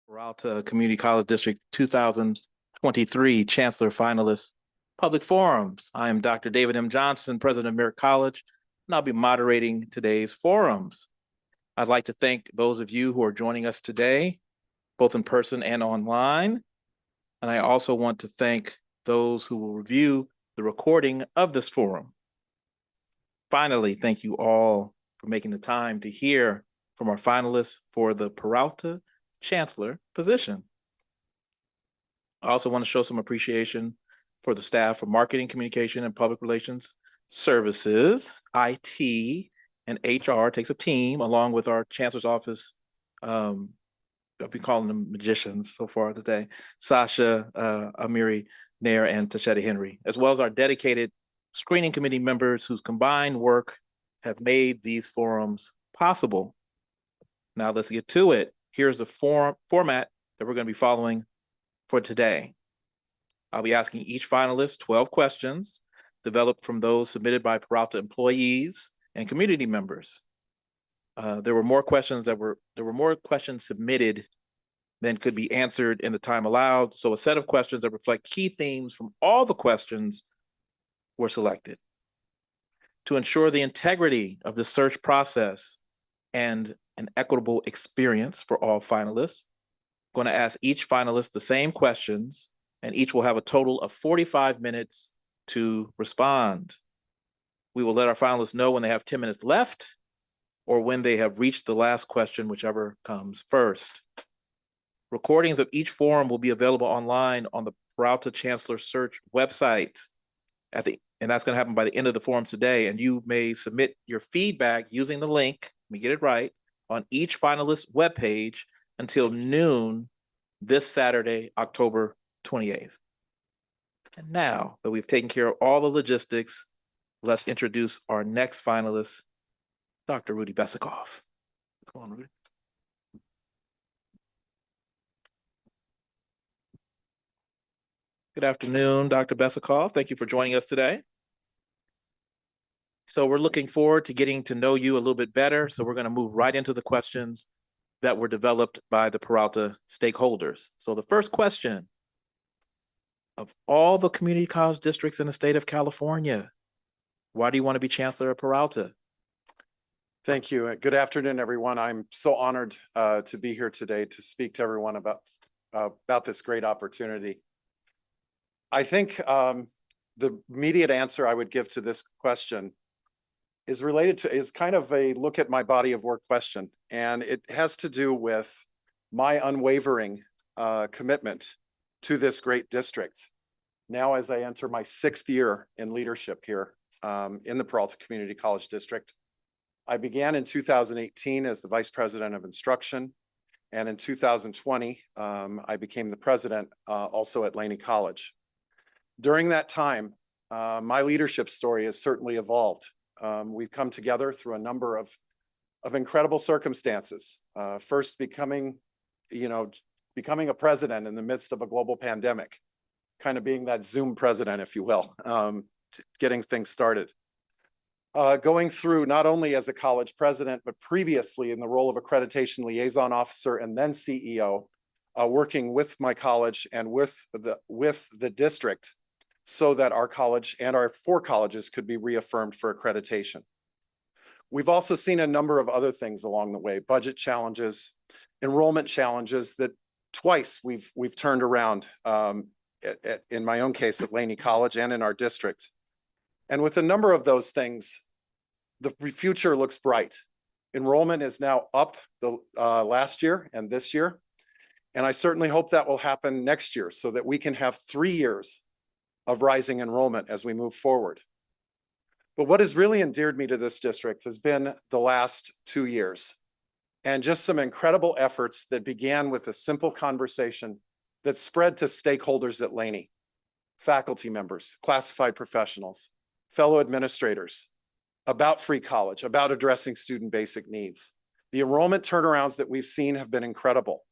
Peralta Community College District 2023 Chancellor Finalist Public Forums. I am Dr. David M. Johnson, President of Merritt College, and I'll be moderating today's forums. I'd like to thank those of you who are joining us today, both in person and online. And I also want to thank those who will review the recording of this forum. Finally, thank you all for making the time to hear from our finalists for the Peralta Chancellor position. I also want to show some appreciation for the staff of Marketing, Communication, and Public Relations Services, IT, and HR. It takes a team along with our Chancellor's Office. I'll be calling them magicians so far today. Sasha, Amiri, Nair, and Tashetta Henry, as well as our dedicated screening committee members whose combined work have made these forums possible. Now let's get to it. Here's the format that we're going to be following for today. I'll be asking each finalist 12 questions developed from those submitted by Peralta employees and community members. There were more questions submitted than could be answered in the time allowed. So a set of questions that reflect key themes from all the questions were selected. To ensure the integrity of the search process and an equitable experience for all finalists, I'm going to ask each finalist the same questions, and each will have a total of 45 minutes to respond. We will let our finalists know when they have 10 minutes left or when they have reached the last question, whichever comes first. Recordings of each forum will be available online on the Peralta Chancellor Search website and that's going to happen by the end of the forum today. And you may submit your feedback using the link, let me get it right, on each finalist's webpage until noon this Saturday, October 28th. And now that we've taken care of all the logistics, let's introduce our next finalist, Dr. Rudy Besikof. Come on, Rudy. Good afternoon, Dr. Besikof. Thank you for joining us today. So we're looking forward to getting to know you a little bit better. So we're going to move right into the questions that were developed by the Peralta stakeholders. So the first question: of all the community college districts in the state of California, why do you want to be Chancellor of Peralta? Thank you. Good afternoon, everyone. I'm so honored to be here today to speak to everyone about this great opportunity. I think the immediate answer I would give to this question is kind of a look at my body of work question. And it has to do with my unwavering commitment to this great district. Now, as I enter my 6th year in leadership here in the Peralta Community College District, I began in 2018 as the Vice President of Instruction. And in 2020, I became the president also at Laney College. During that time, my leadership story has certainly evolved. We've come together through a number of incredible circumstances. First becoming a president in the midst of a global pandemic, kind of being that Zoom president, if you will, getting things started. Going through not only as a college president, but previously in the role of accreditation liaison officer and then CEO, working with my college and with the district so that our college and our 4 colleges could be reaffirmed for accreditation. We've also seen a number of other things along the way: budget challenges, enrollment challenges that twice we've turned around in my own case at Laney College and in our district. And with a number of those things, the future looks bright. Enrollment is now up the last year and this year. And I certainly hope that will happen next year so that we can have 3 years of rising enrollment as we move forward. But what has really endeared me to this district has been the last 2 years and just some incredible efforts that began with a simple conversation that spread to stakeholders at Laney: faculty members, classified professionals, fellow administrators, about free college, about addressing student basic needs. The enrollment turnarounds that we've seen have been incredible.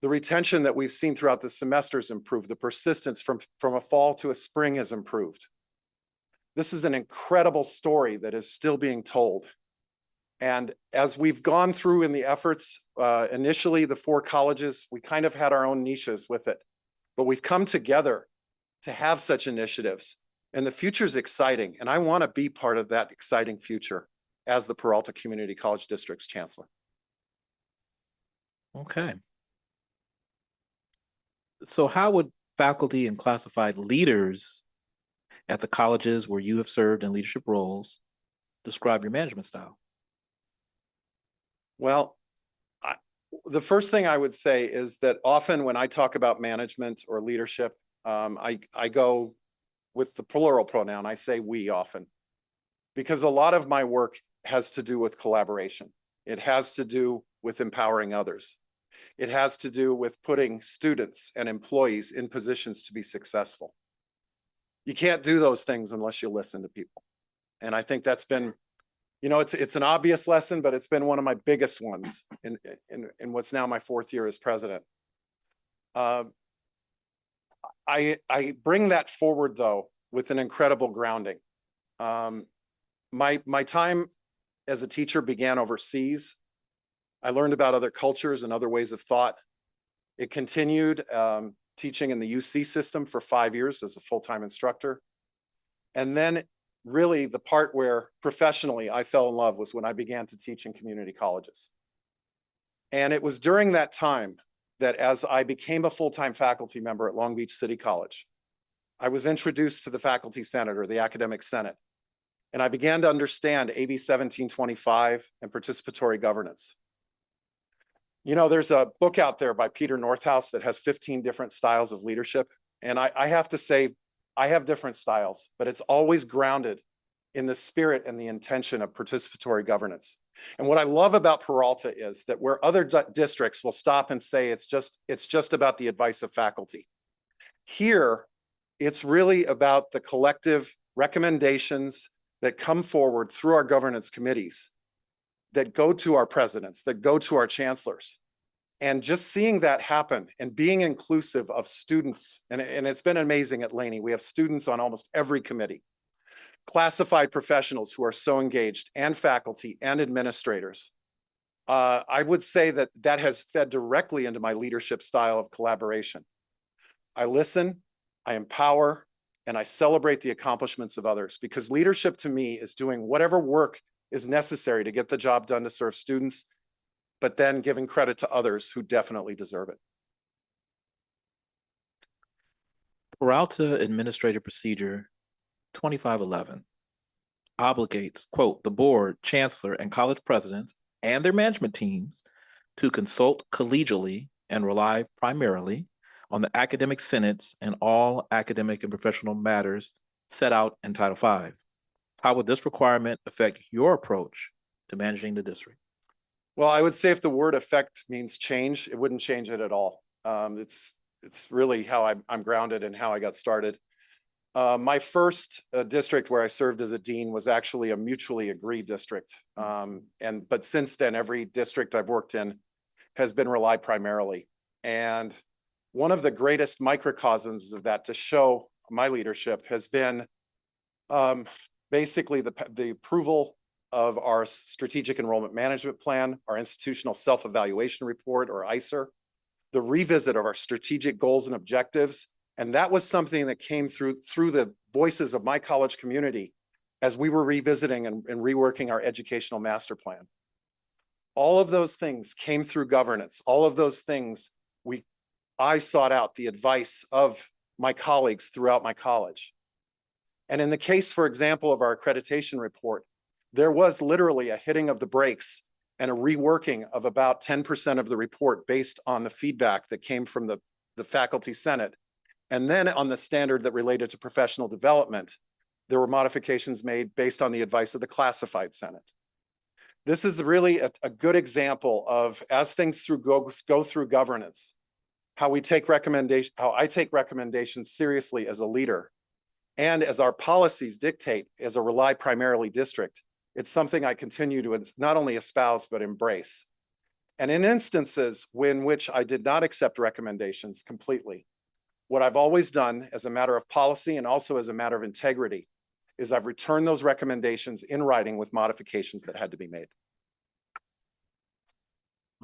The retention that we've seen throughout the semesters improved. The persistence from a fall to a spring has improved. This is an incredible story that is still being told. And as we've gone through in the efforts, initially the 4 colleges, we kind of had our own niches with it, but we've come together to have such initiatives. And the future is exciting. And I want to be part of that exciting future as the Peralta Community College District's chancellor. Okay. So how would faculty and classified leaders at the colleges where you have served in leadership roles describe your management style? Well, the first thing I would say is that often when I talk about management or leadership, I go with the plural pronoun. I say we often, because a lot of my work has to do with collaboration. It has to do with empowering others. It has to do with putting students and employees in positions to be successful. You can't do those things unless you listen to people. And I think that's been, you know, it's an obvious lesson, but it's been one of my biggest ones in what's now my 4th year as president. I bring that forward though with an incredible grounding. My time as a teacher began overseas. I learned about other cultures and other ways of thought. It continued teaching in the UC system for 5 years as a full-time instructor. And then really the part where professionally I fell in love was when I began to teach in community colleges. And it was during that time that as I became a full-time faculty member at Long Beach City College, I was introduced to the Faculty Senate or the Academic Senate. And I began to understand AB 1725 and participatory governance. You know, there's a book out there by Peter Northouse that has 15 different styles of leadership. And I have to say, I have different styles, but it's always grounded in the spirit and the intention of participatory governance. And what I love about Peralta is that where other districts will stop and say it's just about the advice of faculty. Here, it's really about the collective recommendations that come forward through our governance committees, that go to our presidents, that go to our chancellors. And just seeing that happen and being inclusive of students, and it's been amazing at Laney. We have students on almost every committee, classified professionals who are so engaged, and faculty and administrators. I would say that that has fed directly into my leadership style of collaboration. I listen, I empower, and I celebrate the accomplishments of others, because leadership to me is doing whatever work is necessary to get the job done to serve students, but then giving credit to others who definitely deserve it. Peralta Administrative Procedure 2511 obligates, quote, the board, chancellor, and college presidents and their management teams to consult collegially and rely primarily on the academic senates and all academic and professional matters set out in Title V. How would this requirement affect your approach to managing the district? Well, I would say if the word affect means change, it wouldn't change it at all. It's really how I'm grounded and how I got started. My first district where I served as a dean was actually a mutually agreed district. But since then, every district I've worked in has been rely primarily. And one of the greatest microcosms of that to show my leadership has been basically the approval of our strategic enrollment management plan, our institutional self-evaluation report, or ISER, the revisit of our strategic goals and objectives. And that was something that came through the voices of my college community as we were revisiting and reworking our educational master plan. All of those things came through governance. All of those things, I sought out the advice of my colleagues throughout my college. And in the case, for example, of our accreditation report, there was literally a hitting of the brakes and a reworking of about 10% of the report based on the feedback that came from the faculty senate. And then on the standard that related to professional development, there were modifications made based on the advice of the classified senate. This is really a good example of, as things go through governance, how I take recommendations seriously as a leader. And as our policies dictate, as a rely primarily district, it's something I continue to not only espouse, but embrace. And in instances in which I did not accept recommendations completely, what I've always done as a matter of policy and also as a matter of integrity is I've returned those recommendations in writing with modifications that had to be made.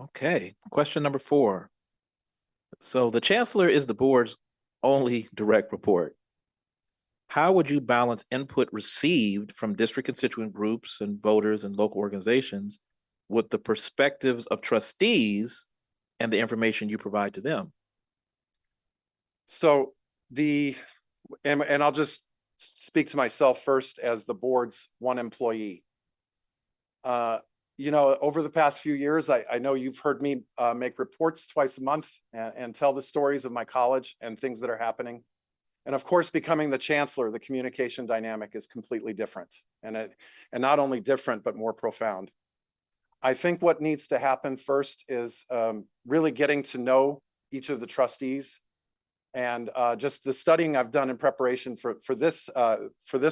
Okay, question number 4. So the chancellor is the board's only direct report. How would you balance input received from district constituent groups and voters and local organizations with the perspectives of trustees and the information you provide to them? So and I'll just speak to myself first as the board's one employee. You know, over the past few years, I know you've heard me make reports twice a month and tell the stories of my college and things that are happening. And of course, becoming the chancellor, the communication dynamic is completely different. And not only different, but more profound. I think what needs to happen first is really getting to know each of the trustees. And just the studying I've done in preparation for this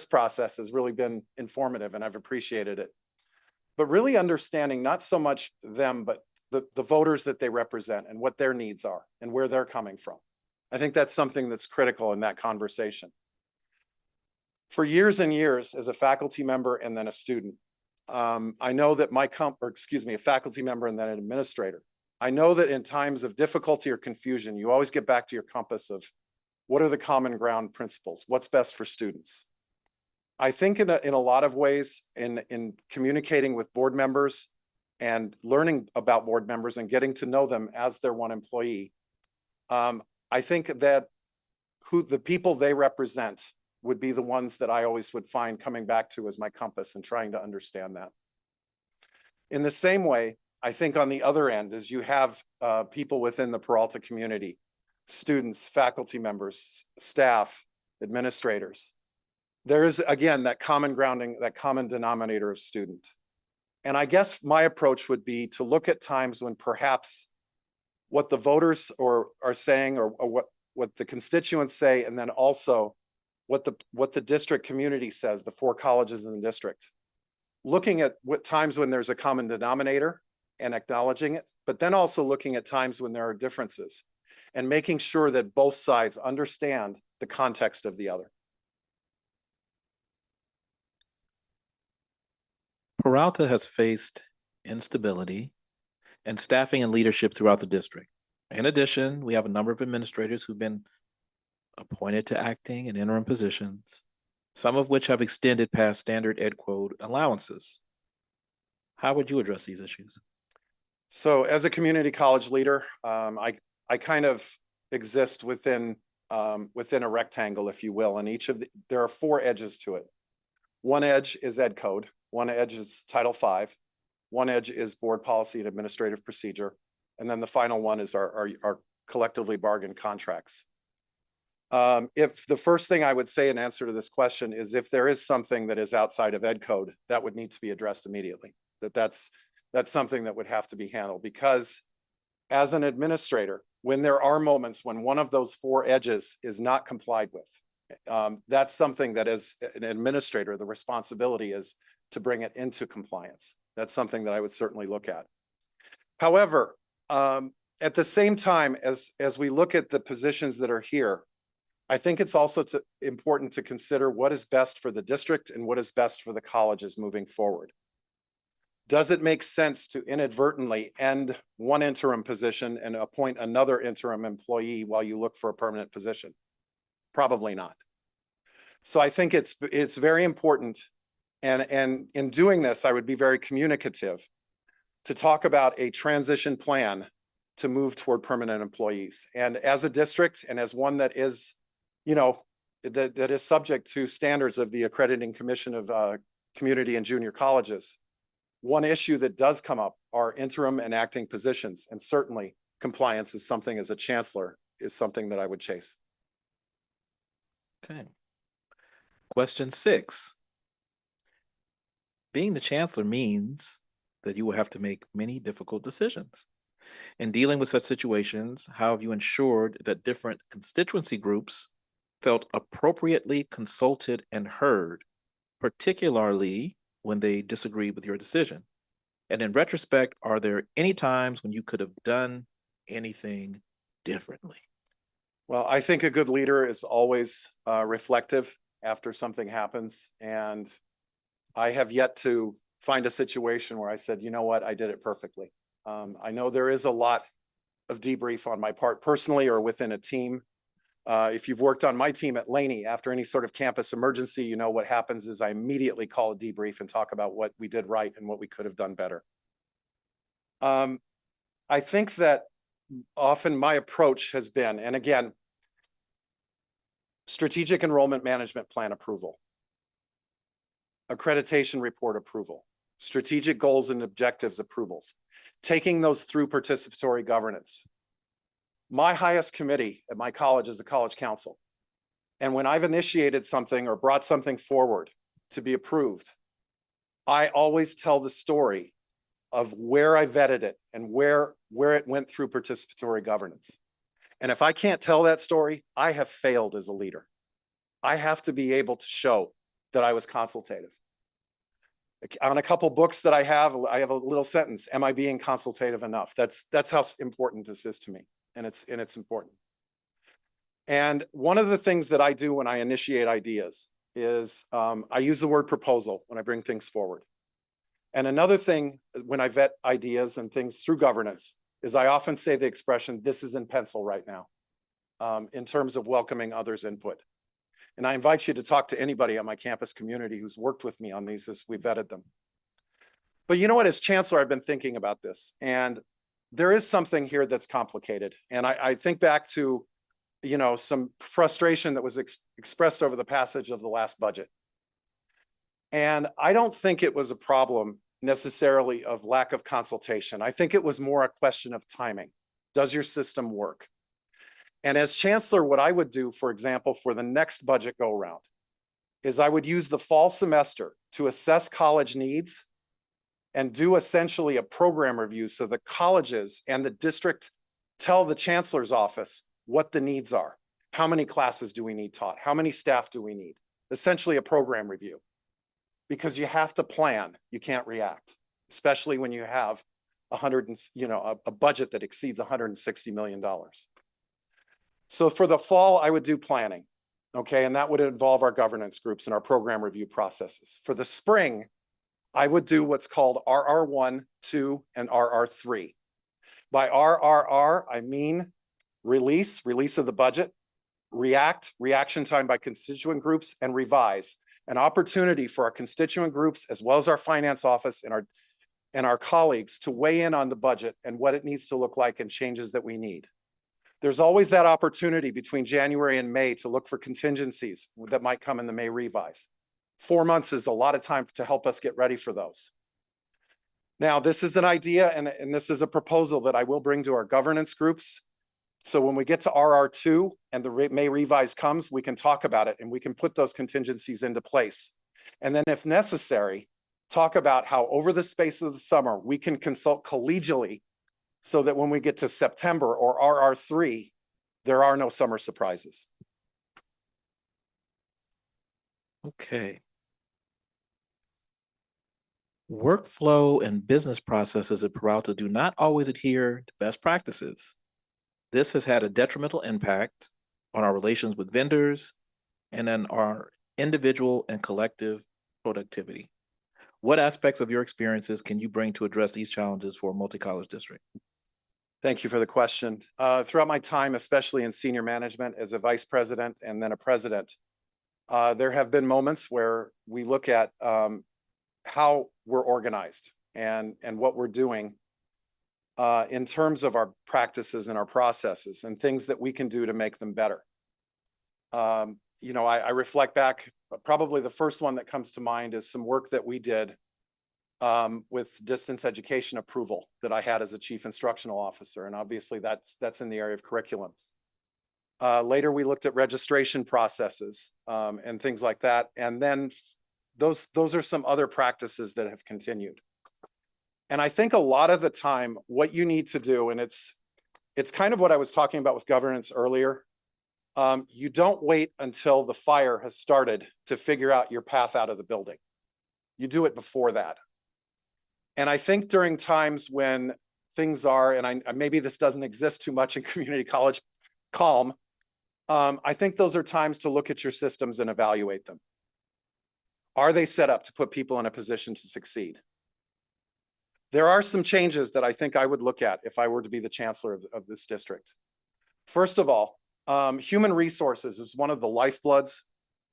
process has really been informative, and I've appreciated it. But really understanding not so much them, but the voters that they represent and what their needs are and where they're coming from. I think that's something that's critical in that conversation. For years and years, as a faculty member and then a student, I know that a faculty member and then an administrator, I know that in times of difficulty or confusion, you always get back to your compass of what are the common ground principles? What's best for students? I think in a lot of ways in communicating with board members and learning about board members and getting to know them as their one employee, I think that the people they represent would be the ones that I always would find coming back to as my compass and trying to understand that. In the same way, I think on the other end is you have people within the Peralta community, students, faculty members, staff, administrators. There is, again, that common grounding, that common denominator of student. And I guess my approach would be to look at times when perhaps what the voters are saying or what the constituents say, and then also what the district community says, the 4 colleges in the district. Looking at what times when there's a common denominator and acknowledging it, but then also looking at times when there are differences and making sure that both sides understand the context of the other. Peralta has faced instability and staffing and leadership throughout the district. In addition, we have a number of administrators who've been appointed to acting and interim positions, some of which have extended past standard ed code allowances. How would you address these issues? So as a community college leader, I kind of exist within a rectangle, if you will, and there are 4 edges to it. One edge is ed code, one edge is Title V, one edge is board policy and administrative procedure, and then the final one is our collectively bargained contracts. If the first thing I would say in answer to this question is if there is something that is outside of ed code, that would need to be addressed immediately. That's something that would have to be handled, because as an administrator, when there are moments when one of those 4 edges is not complied with, that's something that as an administrator, the responsibility is to bring it into compliance. That's something that I would certainly look at. However, at the same time, as we look at the positions that are here, I think it's also important to consider what is best for the district and what is best for the colleges moving forward. Does it make sense to inadvertently end one interim position and appoint another interim employee while you look for a permanent position? Probably not. So I think it's very important, and in doing this, I would be very communicative to talk about a transition plan to move toward permanent employees. And as a district and as one that is, you know, that is subject to standards of the Accrediting Commission of Community and Junior Colleges, one issue that does come up are interim and acting positions. And certainly compliance is something, as a chancellor, is something that I would chase. Okay. Question 6. Being the chancellor means that you will have to make many difficult decisions. In dealing with such situations, how have you ensured that different constituency groups felt appropriately consulted and heard, particularly when they disagree with your decision? And in retrospect, are there any times when you could have done anything differently? Well, I think a good leader is always reflective after something happens. And I have yet to find a situation where I said, you know what, I did it perfectly. I know there is a lot of debrief on my part personally or within a team. If you've worked on my team at Laney, after any sort of campus emergency, you know what happens is I immediately call a debrief and talk about what we did right and what we could have done better. I think that often my approach has been, and again, strategic enrollment management plan approval, accreditation report approval, strategic goals and objectives approvals, taking those through participatory governance. My highest committee at my college is the college council. And when I've initiated something or brought something forward to be approved, I always tell the story of where I vetted it and where it went through participatory governance. And if I can't tell that story, I have failed as a leader. I have to be able to show that I was consultative. On a couple books that I have a little sentence, am I being consultative enough? That's how important this is to me. And it's important. And one of the things that I do when I initiate ideas is I use the word proposal when I bring things forward. And another thing when I vet ideas and things through governance is I often say the expression, this is in pencil right now, in terms of welcoming others' input. And I invite you to talk to anybody on my campus community who's worked with me on these as we vetted them. But you know what, as chancellor, I've been thinking about this, and there is something here that's complicated. And I think back to, you know, some frustration that was expressed over the passage of the last budget. And I don't think it was a problem necessarily of lack of consultation. I think it was more a question of timing. Does your system work? And as chancellor, what I would do, for example, for the next budget go round, is I would use the fall semester to assess college needs and do essentially a program review so the colleges and the district tell the chancellor's office what the needs are. How many classes do we need taught? How many staff do we need? Essentially a program review. Because you have to plan, you can't react, especially when you have a budget that exceeds $160 million. So for the fall, I would do planning, okay? And that would involve our governance groups and our program review processes. For the spring, I would do what's called RR1, 2, and RR3. By RRR, I mean release of the budget, reaction time by constituent groups, and revise. An opportunity for our constituent groups, as well as our finance office and our colleagues to weigh in on the budget and what it needs to look like and changes that we need. There's always that opportunity between January and May to look for contingencies that might come in the May revise. 4 months is a lot of time to help us get ready for those. Now, this is an idea and this is a proposal that I will bring to our governance groups. So when we get to RR2 and the May revise comes, we can talk about it and we can put those contingencies into place. And then if necessary, talk about how over the space of the summer, we can consult collegially so that when we get to September or RR3, there are no summer surprises. Okay. Workflow and business processes at Peralta do not always adhere to best practices. This has had a detrimental impact on our relations with vendors and on our individual and collective productivity. What aspects of your experiences can you bring to address these challenges for a multi-college district? Thank you for the question. Throughout my time, especially in senior management as a vice president and then a president, there have been moments where we look at how we're organized and what we're doing in terms of our practices and our processes and things that we can do to make them better. You know, I reflect back, probably the first one that comes to mind is some work that we did with distance education approval that I had as a Chief Instructional Officer. And obviously that's in the area of curriculum. Later, we looked at registration processes and things like that. And then those are some other practices that have continued. And I think a lot of the time, what you need to do, and it's kind of what I was talking about with governance earlier, you don't wait until the fire has started to figure out your path out of the building. You do it before that. And I think during times when things are, and maybe this doesn't exist too much in community college, calm, I think those are times to look at your systems and evaluate them. Are they set up to put people in a position to succeed? There are some changes that I think I would look at if I were to be the chancellor of this district. First of all, human resources is one of the lifebloods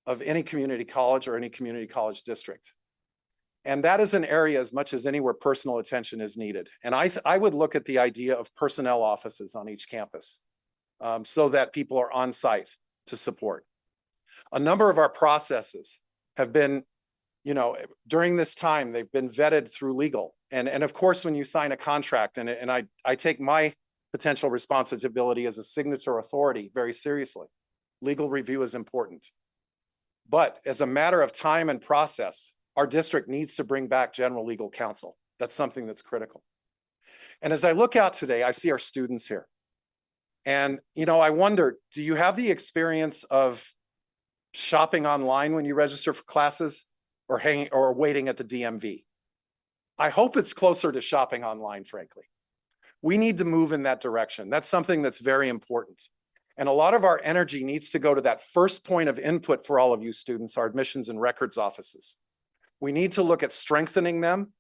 of any community college or any community college district. And that is an area as much as anywhere personal attention is needed. And I would look at the idea of personnel offices on each campus so that people are on site to support. A number of our processes have been, during this time, they've been vetted through legal. And of course, when you sign a contract, and I take my potential responsibility as a signature authority very seriously. Legal review is important. But as a matter of time and process, our district needs to bring back general legal counsel. That's something that's critical. And as I look out today, I see our students here. And, I wonder, do you have the experience of shopping online when you register for classes or waiting at the DMV? I hope it's closer to shopping online, frankly. We need to move in that direction. That's something that's very important. And a lot of our energy needs to go to that first point of input for all of you students, our admissions and records offices. We need to look at strengthening them,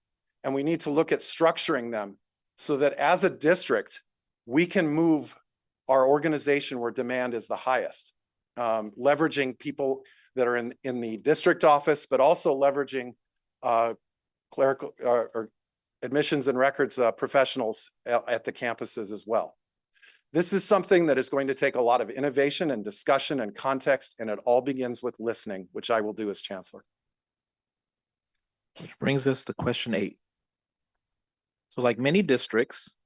and we need to look at structuring them so that as a district, we can move our organization where demand is the highest, leveraging people that are in the district office, but also leveraging clerical or admissions and records professionals at the campuses as well. This is something that is going to take a lot of innovation and discussion and context, and it all begins with listening, which I will do as chancellor. Which brings us to question 8. So like many districts,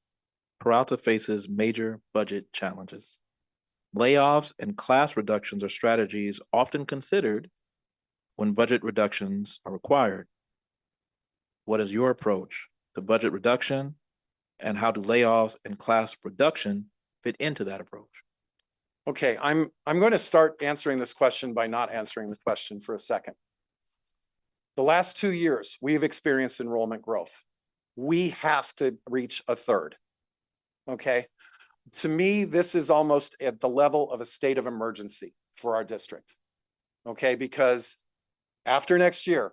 Peralta faces major budget challenges. Layoffs and class reductions are strategies often considered when budget reductions are required. What is your approach to budget reduction, and how do layoffs and class reduction fit into that approach? Okay, I'm going to start answering this question by not answering the question for a second. The last 2 years, we've experienced enrollment growth. We have to reach a third. Okay, to me, this is almost at the level of a state of emergency for our district. Okay, because after next year,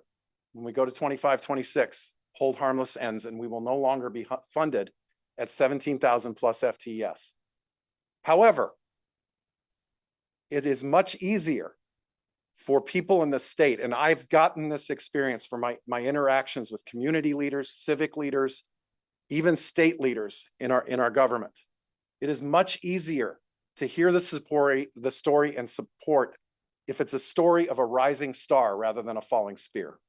when we go to 25-26, hold harmless ends, and we will no longer be funded at 17,000 plus FTES. However, it is much easier for people in the state, and I've gotten this experience from my interactions with community leaders, civic leaders, even state leaders in our government. It is much easier to hear the story and support if it's a story of a rising star rather than a falling spear.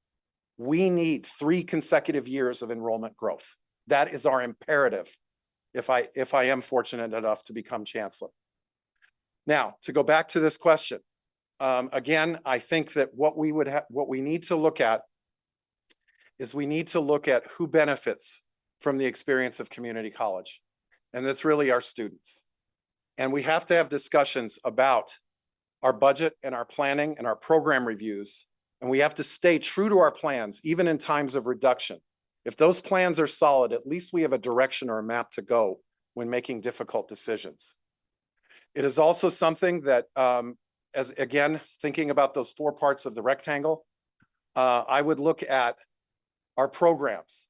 We need 3 consecutive years of enrollment growth. That is our imperative if I am fortunate enough to become chancellor. Now, to go back to this question, again, I think that what we need to look at is we need to look at who benefits from the experience of community college. And that's really our students. And we have to have discussions about our budget and our planning and our program reviews. And we have to stay true to our plans, even in times of reduction. If those plans are solid, at least we have a direction or a map to go when making difficult decisions. It is also something that, as again, thinking about those 4 parts of the rectangle, I would look at our programs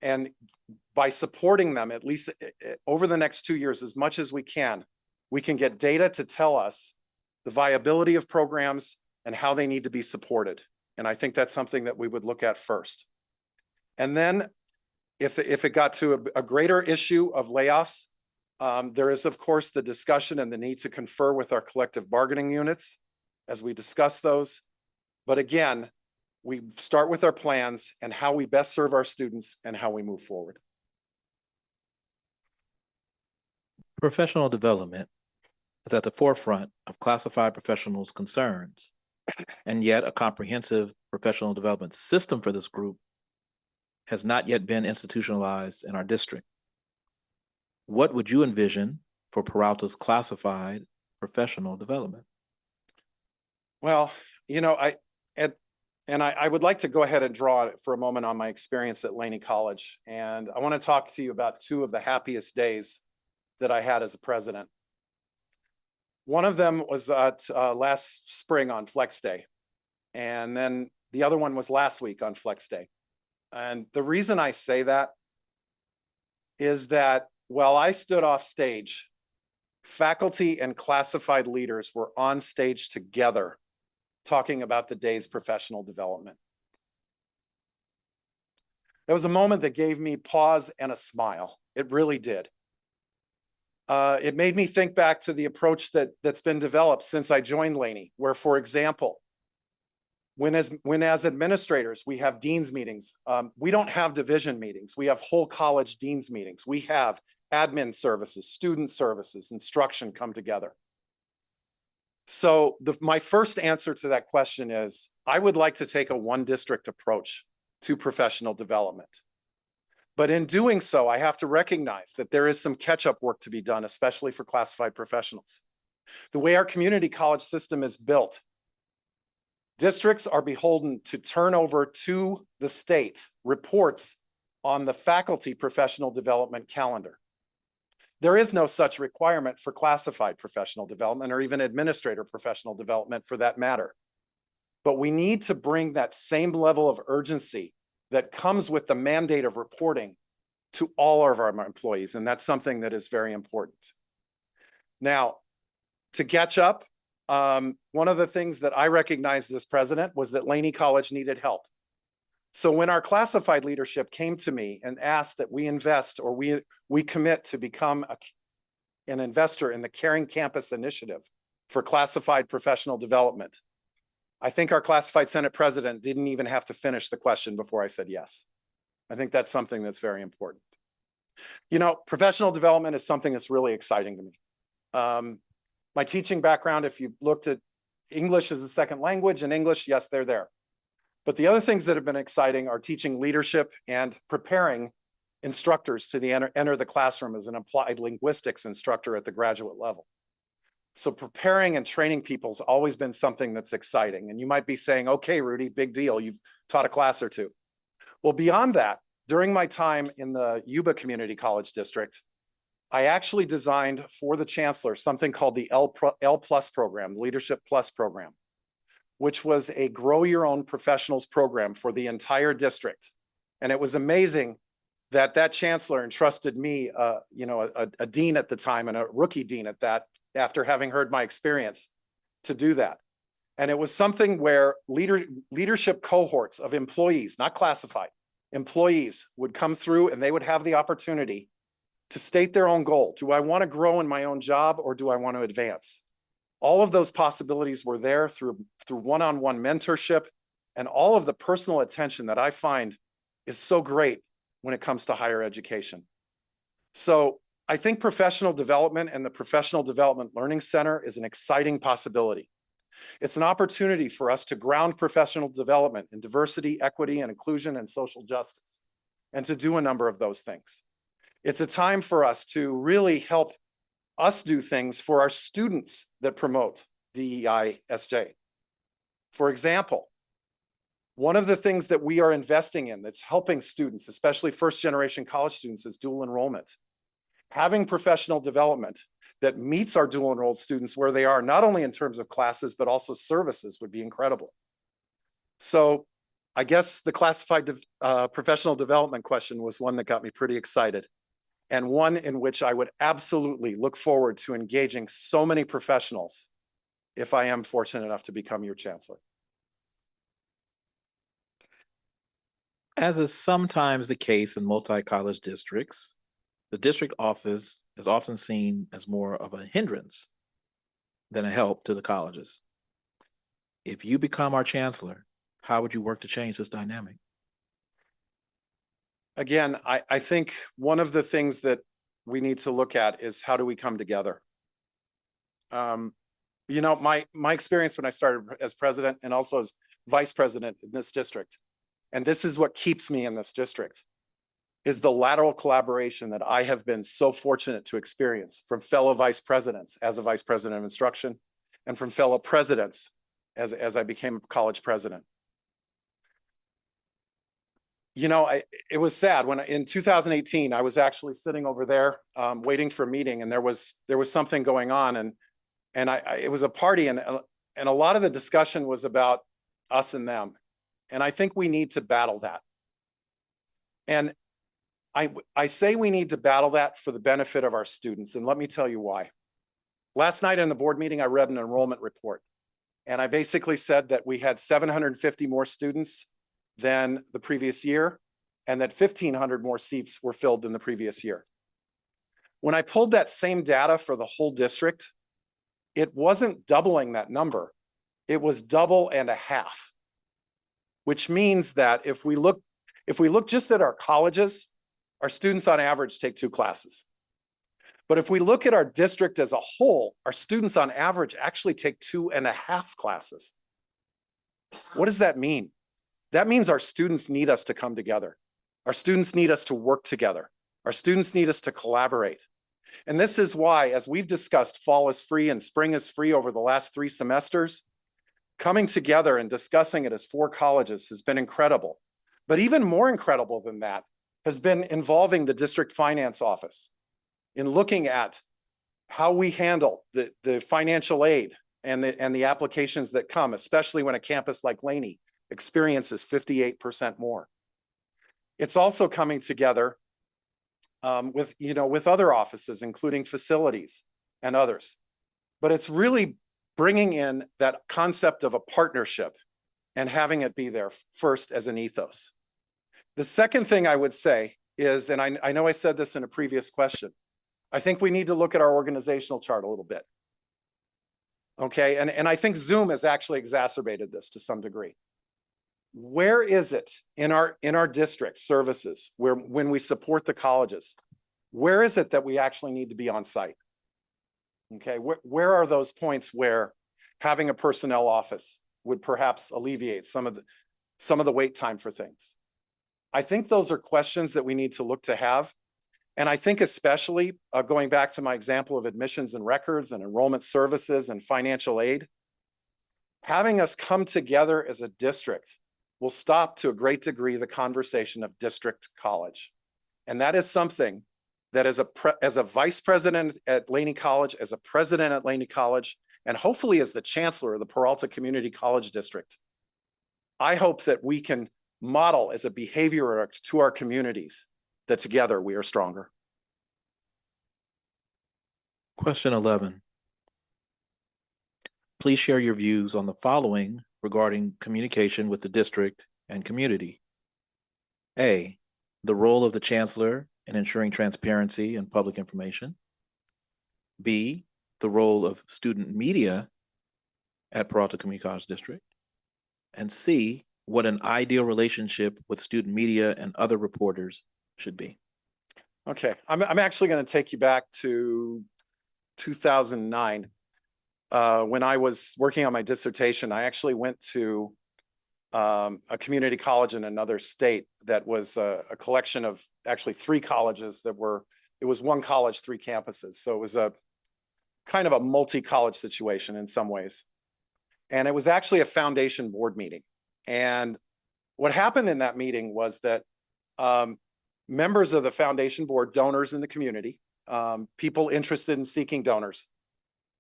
and by supporting them, at least over the next 2 years, as much as we can get data to tell us the viability of programs and how they need to be supported. And I think that's something that we would look at first. And then if it got to a greater issue of layoffs, there is, of course, the discussion and the need to confer with our collective bargaining units as we discuss those. But again, we start with our plans and how we best serve our students and how we move forward. Professional development is at the forefront of classified professionals' concerns, and yet a comprehensive professional development system for this group has not yet been institutionalized in our district. What would you envision for Peralta's classified professional development? Well, I would like to go ahead and draw for a moment on my experience at Laney College. And I want to talk to you about 2 of the happiest days that I had as a president. One of them was last spring on Flex Day. And then the other one was last week on Flex Day. And the reason I say that is that while I stood off stage, faculty and classified leaders were on stage together talking about the day's professional development. That was a moment that gave me pause and a smile. It really did. It made me think back to the approach that's been developed since I joined Laney, where, for example, when as administrators, we have dean's meetings. We don't have division meetings. We have whole college dean's meetings. We have admin services, student services, instruction come together. So my first answer to that question is, I would like to take a one district approach to professional development. But in doing so, I have to recognize that there is some catch-up work to be done, especially for classified professionals. The way our community college system is built, districts are beholden to turn over to the state reports on the faculty professional development calendar. There is no such requirement for classified professional development or even administrator professional development for that matter. But we need to bring that same level of urgency that comes with the mandate of reporting to all of our employees. And that's something that is very important. Now, to catch up, one of the things that I recognized as president was that Laney College needed help. So when our classified leadership came to me and asked that we invest or we commit to become an investor in the Caring Campus Initiative for classified professional development, I think our classified Senate president didn't even have to finish the question before I said yes. I think that's something that's very important. You know, professional development is something that's really exciting to me. My teaching background, if you looked at English as a second language and English, yes, they're there. But the other things that have been exciting are teaching leadership and preparing instructors to enter the classroom as an applied linguistics instructor at the graduate level. So preparing and training people has always been something that's exciting. And you might be saying, okay, Rudy, big deal. You've taught a class or two. Well, beyond that, during my time in the Yuba Community College District, I actually designed for the chancellor something called the L Plus program, the Leadership Plus program, which was a grow your own professionals program for the entire district. And it was amazing that that chancellor entrusted me, a dean at the time and a rookie dean at that, after having heard my experience, to do that. And it was something where leadership cohorts of employees, not classified, employees would come through and they would have the opportunity to state their own goal. Do I want to grow in my own job or do I want to advance? All of those possibilities were there through one-on-one mentorship and all of the personal attention that I find is so great when it comes to higher education. So I think professional development and the Professional Development Learning Center is an exciting possibility. It's an opportunity for us to ground professional development in diversity, equity, and inclusion and social justice, and to do a number of those things. It's a time for us to really help us do things for our students that promote DEI SJ. For example, one of the things that we are investing in that's helping students, especially first-generation college students, is dual enrollment. Having professional development that meets our dual enrolled students where they are, not only in terms of classes, but also services, would be incredible. So I guess the classified professional development question was one that got me pretty excited, and one in which I would absolutely look forward to engaging so many professionals if I am fortunate enough to become your chancellor. As is sometimes the case in multi-college districts, the district office is often seen as more of a hindrance than a help to the colleges. If you become our chancellor, how would you work to change this dynamic? Again, I think one of the things that we need to look at is how do we come together? You know, my experience when I started as president and also as vice president in this district, and this is what keeps me in this district, is the lateral collaboration that I have been so fortunate to experience from fellow vice presidents as a vice president of instruction and from fellow presidents as I became a college president. You know, it was sad when in 2018, I was actually sitting over there waiting for a meeting, and there was something going on, and it was a party, and a lot of the discussion was about us and them. And I think we need to battle that. And I say we need to battle that for the benefit of our students, and let me tell you why. Last night in the board meeting, I read an enrollment report, and I basically said that we had 750 more students than the previous year, and that 1,500 more seats were filled than the previous year. When I pulled that same data for the whole district, it wasn't doubling that number. It was double and a half, which means that if we look just at our colleges, our students on average take 2 classes. But if we look at our district as a whole, our students on average actually take 2.5 classes. What does that mean? That means our students need us to come together. Our students need us to work together. Our students need us to collaborate. And this is why, as we've discussed, fall is free and spring is free over the last 3 semesters, coming together and discussing it as 4 colleges has been incredible. But even more incredible than that has been involving the district finance office in looking at how we handle the financial aid and the applications that come, especially when a campus like Laney experiences 58% more. It's also coming together with other offices, including facilities and others. But it's really bringing in that concept of a partnership and having it be there first as an ethos. The second thing I would say is, and I know I said this in a previous question, I think we need to look at our organizational chart a little bit. Okay, and I think Zoom has actually exacerbated this to some degree. Where is it in our district services where when we support the colleges, where is it that we actually need to be on site? Okay, where are those points where having a personnel office would perhaps alleviate some of the wait time for things? I think those are questions that we need to look to have. And I think especially going back to my example of admissions and records and enrollment services and financial aid, having us come together as a district will stop to a great degree the conversation of district college. And that is something that as a vice president at Laney College, as a president at Laney College, and hopefully as the chancellor of the Peralta Community College District, I hope that we can model as a behavior to our communities that together we are stronger. Question 11. Please share your views on the following regarding communication with the district and community. A, the role of the chancellor in ensuring transparency and public information. B, the role of student media at Peralta Community College District. And C, what an ideal relationship with student media and other reporters should be. Okay, I'm actually going to take you back to 2009. When I was working on my dissertation, I actually went to a community college in another state that was a collection of actually 3 colleges it was 1 college, 3 campuses. So it was a kind of a multi-college situation in some ways. And it was actually a foundation board meeting. And what happened in that meeting was that members of the foundation board, donors in the community, people interested in seeking donors,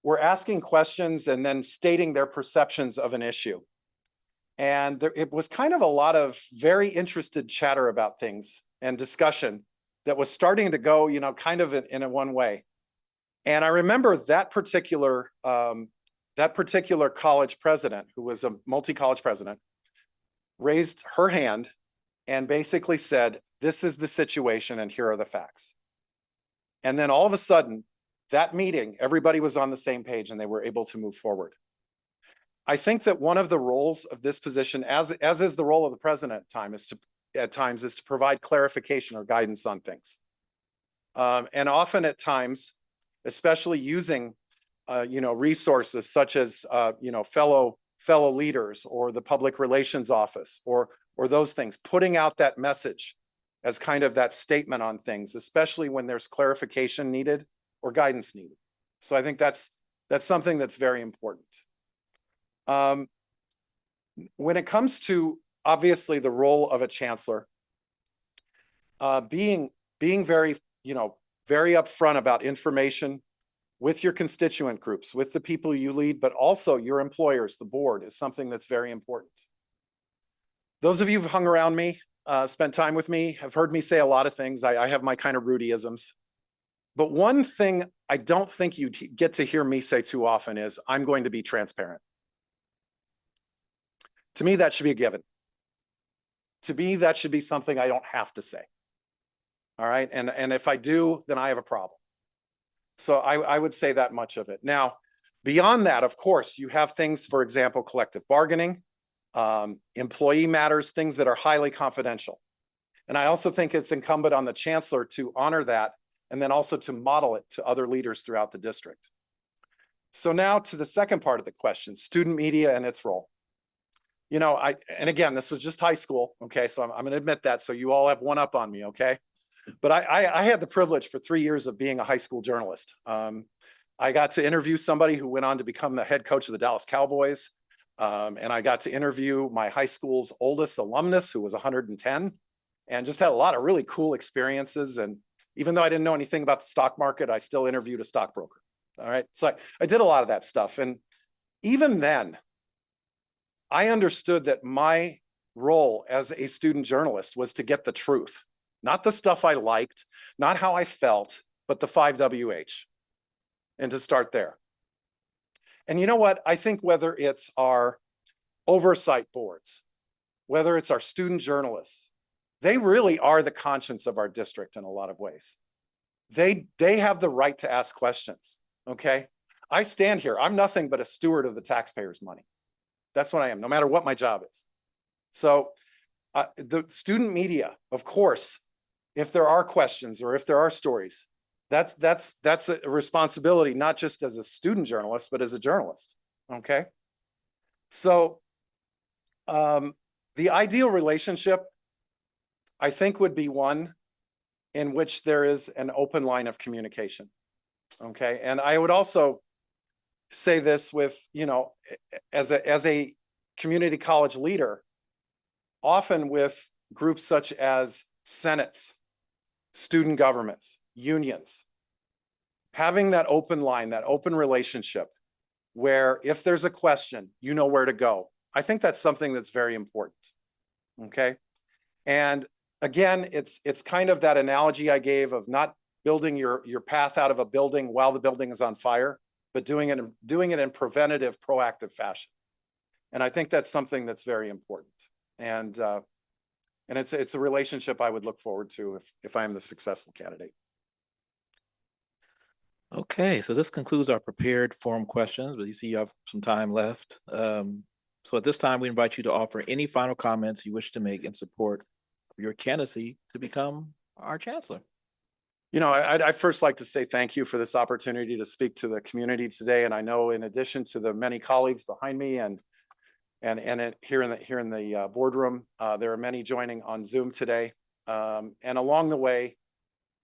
were asking questions and then stating their perceptions of an issue. And it was kind of a lot of very interested chatter about things and discussion that was starting to go, kind of in a one way. And I remember that particular college president, who was a multi-college president, raised her hand and basically said, "This is the situation and here are the facts." And then all of a sudden, that meeting, everybody was on the same page and they were able to move forward. I think that one of the roles of this position, as is the role of the president at times, is to provide clarification or guidance on things. And often at times, especially using resources such as fellow leaders or the public relations office or those things, putting out that message as kind of that statement on things, especially when there's clarification needed or guidance needed. So I think that's something that's very important. When it comes to obviously the role of a chancellor, being very upfront about information with your constituent groups, with the people you lead, but also your employers, the board, is something that's very important. Those of you who've hung around me spent time with me have heard me say a lot of things. I have my kind of Rudyisms. But one thing I don't think you get to hear me say too often is, I'm going to be transparent. To me, that should be a given. To me, that should be something I don't have to say. All right. And if I do, then I have a problem. So I would say that much of it. Now, beyond that, of course, you have things, for example, collective bargaining, employee matters, things that are highly confidential. And I also think it's incumbent on the chancellor to honor that and then also to model it to other leaders throughout the district. So now to the second part of the question, student media and its role. You know, and again, this was just high school, okay? So I'm going to admit that, so you all have one up on me, okay? But I had the privilege for 3 years of being a high school journalist. I got to interview somebody who went on to become the head coach of the Dallas Cowboys. And I got to interview my high school's oldest alumnus, who was 110, and just had a lot of really cool experiences. And even though I didn't know anything about the stock market, I still interviewed a stockbroker. All right. So I did a lot of that stuff. And even then, I understood that my role as a student journalist was to get the truth, not the stuff I liked, not how I felt, but the 5WH, and to start there. And you know what? I think whether it's our oversight boards, whether it's our student journalists, they really are the conscience of our district in a lot of ways. They have the right to ask questions, okay? I stand here, I'm nothing but a steward of the taxpayers' money. That's what I am, no matter what my job is. So the student media, of course, if there are questions or if there are stories, that's a responsibility, not just as a student journalist, but as a journalist, okay? So the ideal relationship, I think, would be one in which there is an open line of communication, okay? And I would also say this with, you know, as a community college leader, often with groups such as senates, student governments, unions, having that open line, that open relationship where if there's a question, you know where to go. I think that's something that's very important, okay? And again, it's kind of that analogy I gave of not building your path out of a building while the building is on fire, but doing it in preventative, proactive fashion. And I think that's something that's very important. And it's a relationship I would look forward to if I am the successful candidate. Okay, so this concludes our prepared forum questions, but you see you have some time left. So at this time, we invite you to offer any final comments you wish to make in support of your candidacy to become our chancellor. You know, I'd first like to say thank you for this opportunity to speak to the community today. And I know, in addition to the many colleagues behind me and here in the boardroom, there are many joining on Zoom today. And along the way,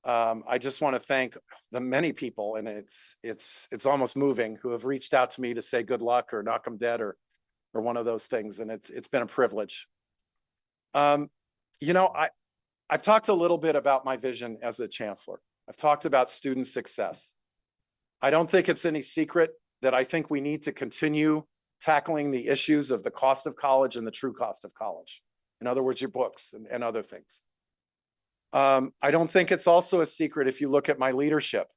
I just want to thank the many people, and it's almost moving, who have reached out to me to say good luck or knock them dead or one of those things, and it's been a privilege. You know, I've talked a little bit about my vision as a chancellor. I've talked about student success. I don't think it's any secret that I think we need to continue tackling the issues of the cost of college and the true cost of college. In other words, your books and other things. I don't think it's also a secret, if you look at my leadership,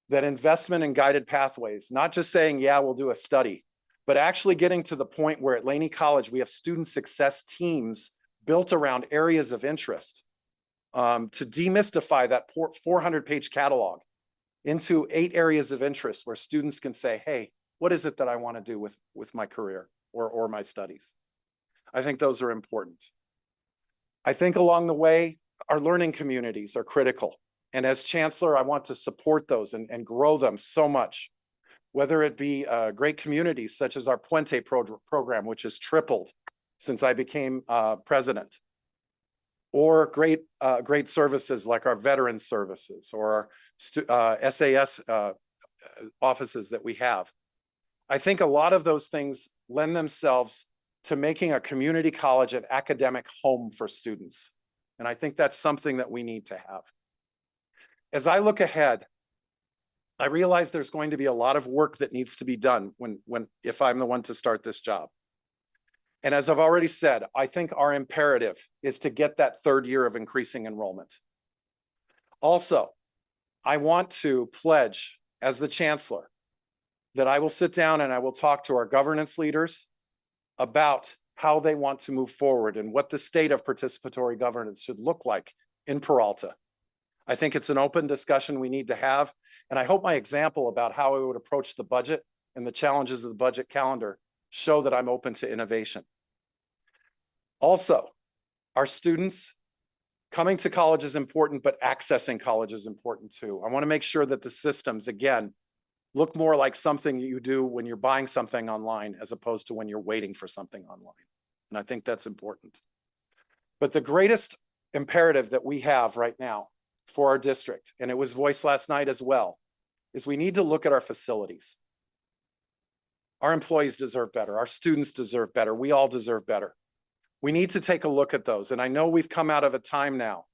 that investment in guided pathways, not just saying, yeah, we'll do a study, but actually getting to the point where at Laney College, we have student success teams built around areas of interest, to demystify that 400-page catalog into 8 areas of interest where students can say, hey, what is it that I want to do with my career or my studies? I think those are important. I think along the way, our learning communities are critical. And as chancellor, I want to support those and grow them so much, whether it be great communities such as our Puente program, which has tripled since I became president, or great services like our veteran services or our SAS offices that we have. I think a lot of those things lend themselves to making a community college an academic home for students. And I think that's something that we need to have. As I look ahead, I realize there's going to be a lot of work that needs to be done if I'm the one to start this job. And as I've already said, I think our imperative is to get that third year of increasing enrollment. Also, I want to pledge as the chancellor that I will sit down and I will talk to our governance leaders about how they want to move forward and what the state of participatory governance should look like in Peralta. I think it's an open discussion we need to have. And I hope my example about how I would approach the budget and the challenges of the budget calendar show that I'm open to innovation. Also, our students coming to college is important, but accessing college is important too. I want to make sure that the systems, again, look more like something you do when you're buying something online as opposed to when you're waiting for something online. And I think that's important. But the greatest imperative that we have right now for our district, and it was voiced last night as well, is we need to look at our facilities. Our employees deserve better. Our students deserve better. We all deserve better. We need to take a look at those. And I know we've come out of a time now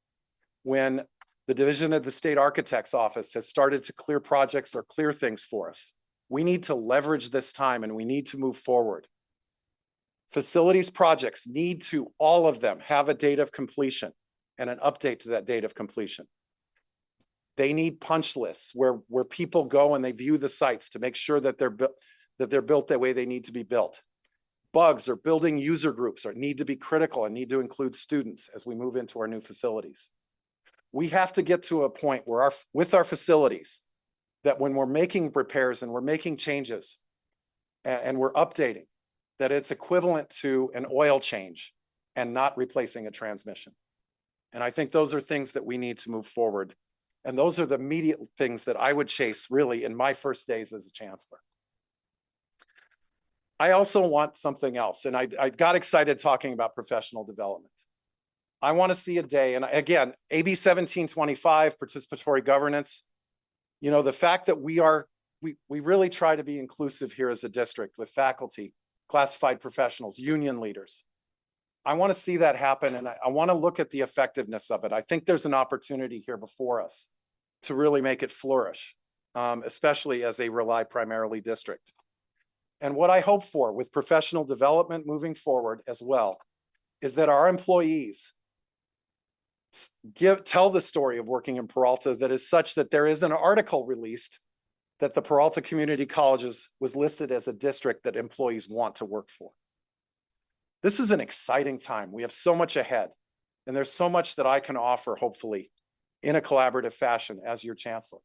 when the Division of the State Architect's Office has started to clear projects or clear things for us. We need to leverage this time and we need to move forward. Facilities projects need to, all of them, have a date of completion and an update to that date of completion. They need punch lists where people go and they view the sites to make sure that they're built the way they need to be built. Bugs or building user groups need to be critical and need to include students as we move into our new facilities. We have to get to a point where with our facilities, that when we're making repairs and we're making changes and we're updating, that it's equivalent to an oil change and not replacing a transmission. And I think those are things that we need to move forward. And those are the immediate things that I would chase really in my first days as a chancellor. I also want something else. And I got excited talking about professional development. I want to see a day, and again, AB 1725, participatory governance, you know, the fact that we really try to be inclusive here as a district with faculty, classified professionals, union leaders. I want to see that happen, and I want to look at the effectiveness of it. I think there's an opportunity here before us to really make it flourish, especially as a rely primarily district. And what I hope for with professional development moving forward as well is that our employees tell the story of working in Peralta that is such that there is an article released that the Peralta Community Colleges was listed as a district that employees want to work for. This is an exciting time. We have so much ahead, and there's so much that I can offer, hopefully, in a collaborative fashion as your chancellor.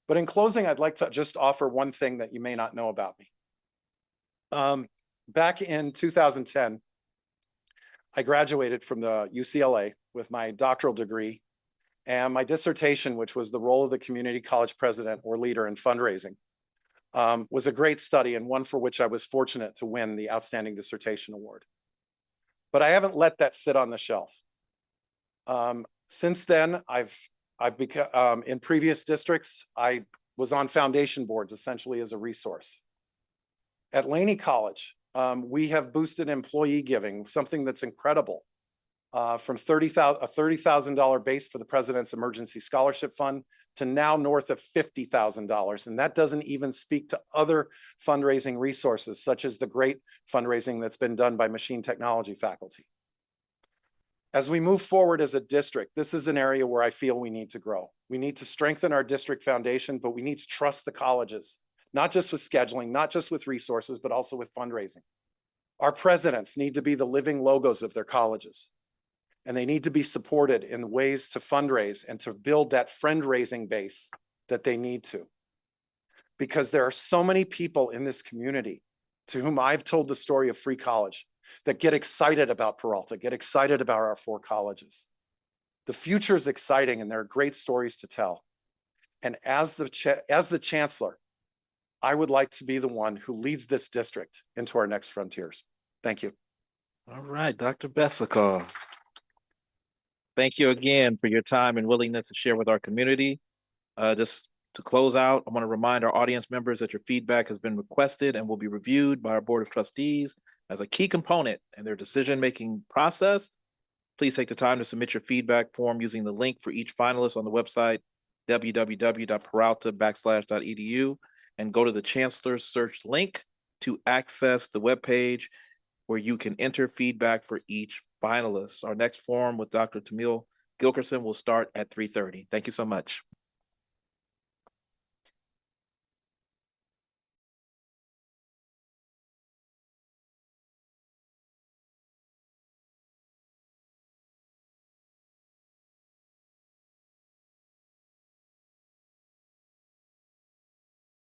But in closing, I'd like to just offer one thing that you may not know about me. Back in 2010, I graduated from the UCLA with my doctoral degree and my dissertation, which was the role of the community college president or leader in fundraising, was a great study and one for which I was fortunate to win the Outstanding Dissertation Award. But I haven't let that sit on the shelf. Since then, I've become, in previous districts, I was on foundation boards essentially as a resource. At Laney College, we have boosted employee giving, something that's incredible, from a $30,000 base for the President's Emergency Scholarship Fund to now north of $50,000. And that doesn't even speak to other fundraising resources, such as the great fundraising that's been done by machine technology faculty. As we move forward as a district, this is an area where I feel we need to grow. We need to strengthen our district foundation, but we need to trust the colleges, not just with scheduling, not just with resources, but also with fundraising. Our presidents need to be the living logos of their colleges, and they need to be supported in ways to fundraise and to build that friend-raising base that they need to. Because there are so many people in this community to whom I've told the story of free college that get excited about Peralta, get excited about our 4 colleges. The future is exciting and there are great stories to tell. And as the chancellor, I would like to be the one who leads this district into our next frontiers. Thank you. All right, Dr. Besikof. Thank you again for your time and willingness to share with our community. Just to close out, I want to remind our audience members that your feedback has been requested and will be reviewed by our Board of Trustees as a key component in their decision-making process. Please take the time to submit your feedback form using the link for each finalist on the website, www.peralta.edu, and go to the Chancellor's Search link to access the webpage. where you can enter feedback for each finalist. Our next forum with Dr. Tamil Gilkerson will start at 3:30. Thank you so much.